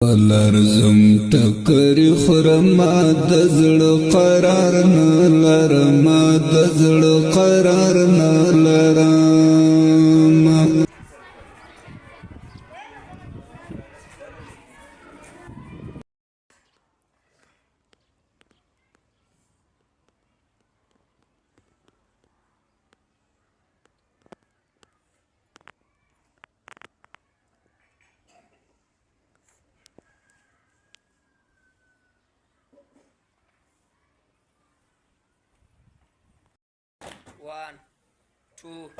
لرزم ټکری خرما د زړه قرار نه لرم د زړه قرار نه لرم 1 2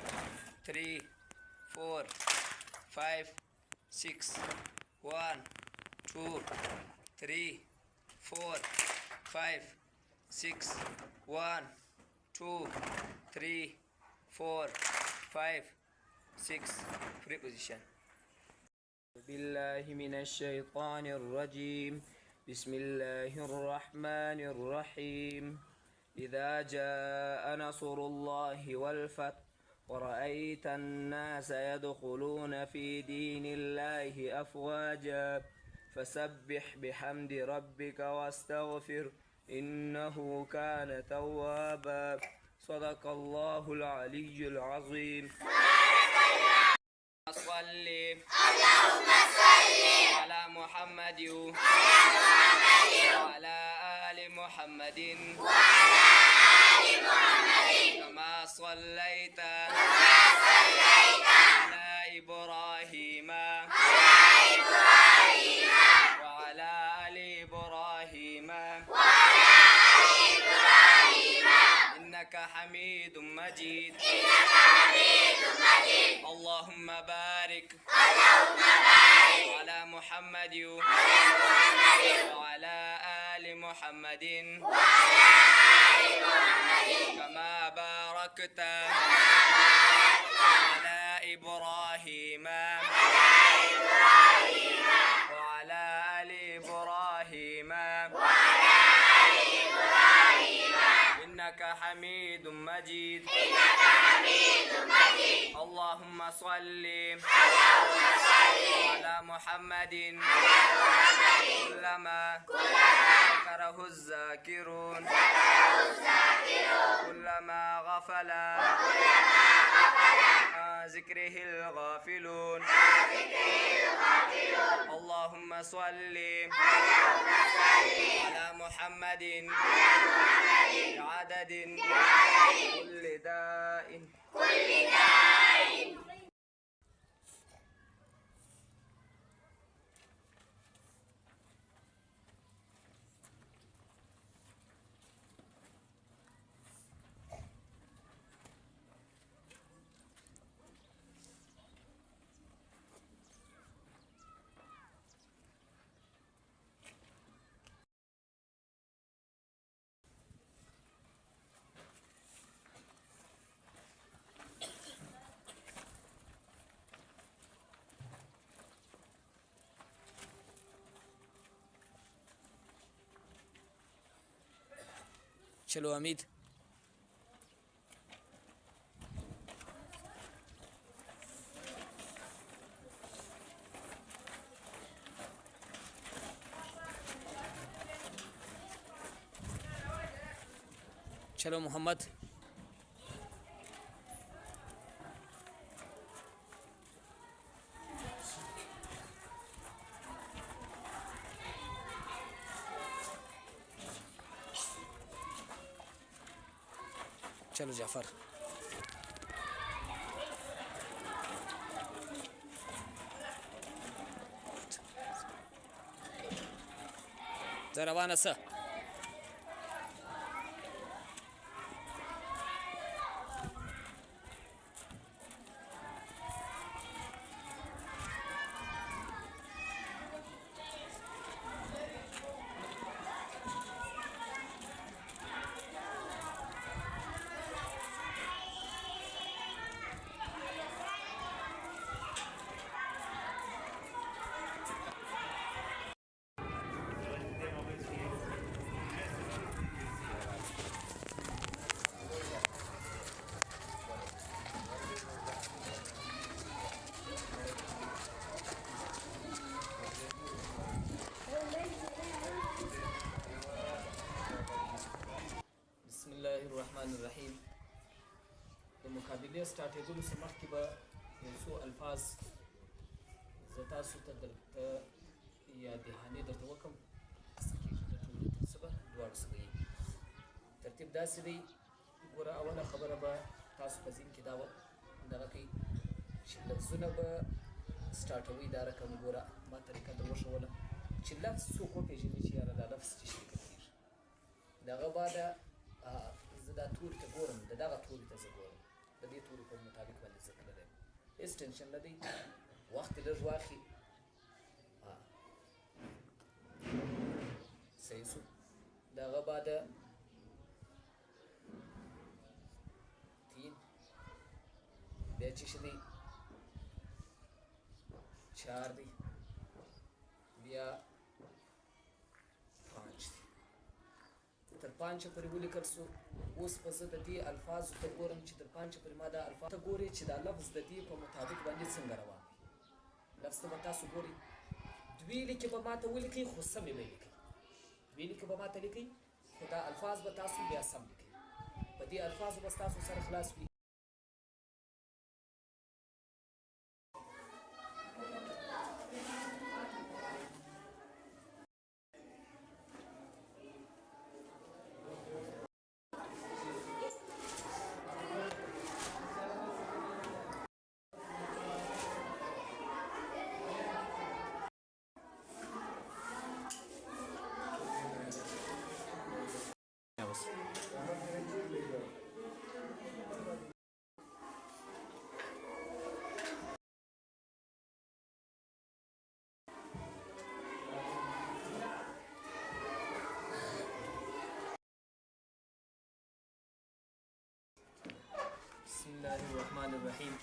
3 4 5 6 1 2 3 4 5 6 1 2 3 4 5 6 free position. بالله من الشيطان الرجيم. بسم الله الرحمن الرحيم. إذا جاء نصر الله والفتح ورأيت الناس يدخلون في دين الله أفواجا فسبح بحمد ربك واستغفر إنه كان توابا. صدق الله العلي العظيم. اللهم صل على محمد وعلى آل محمد كما صليت على إبراهيم وعلى آل إبراهيم إنك حميد مجيد. اللهم بارك على محمد وعلى آل محمد كما باركت على إبراهيم وعلى آل إبراهيم إنك حميد مجيد. اللهم صل على محمد كلما ذكره الذاكرون كلما غفل عن ذكره الغافلون. اللهم صل على محمد بعدد كل داء. चलो अमित चलो मोहम्मद चलो जाफर जरा वाना सा مقابلې سټارټېدلو څخه مخکې به یو څو الفاظ زه تاسو ته درته یا دهانې درته وکړم څه کېږي د ټولو څه به دواړو څه به ترتیب داسې دی. ګوره اوله خبره به تاسو په ذهن کې دا دغه کوي چې لفظونه به سټارټوئ دا رقم. ګوره ما طریقه در وښوله چې لفظ څوک وپېژني چې یاره دا لفظ چې شي کېږي دغه بعده زه دا توري ته ګورم د دغه توري ته زه ګورم د دې توري په مطابق باندې زه تللی یم. هېڅ ټینشن نه دی، وخت یې لږ واخلي. صحیح شو. دغه بعده 3 بیا چې شي دی 4 دی بیا 5 دی تر 5 پورې ولیکل سو. اوس به زه د دې الفاظو ته ګورم چې تر 5 پورې ما دا الفاظ ته ګورئ چې دا لفظ د دې په مطابق باندې څنګه روان دی. لفظ ته به تاسو ګورئ، دوې لیکې به ما ته ولیکئ خو سمې به یې لیکئ. دوې لیکې به ما ته لیکئ خو دا الفاظ به تاسو بیا سم لیکئ. په دې الفاظو به ستاسو سره خلاص وي. بسم الله الرحمن الرحیم.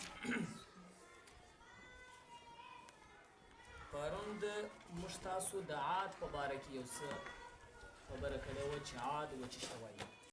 پرون د موږ تاسو د عاد په باره کې یو څه خبره کړې وه چې عاد وچې شته وایي.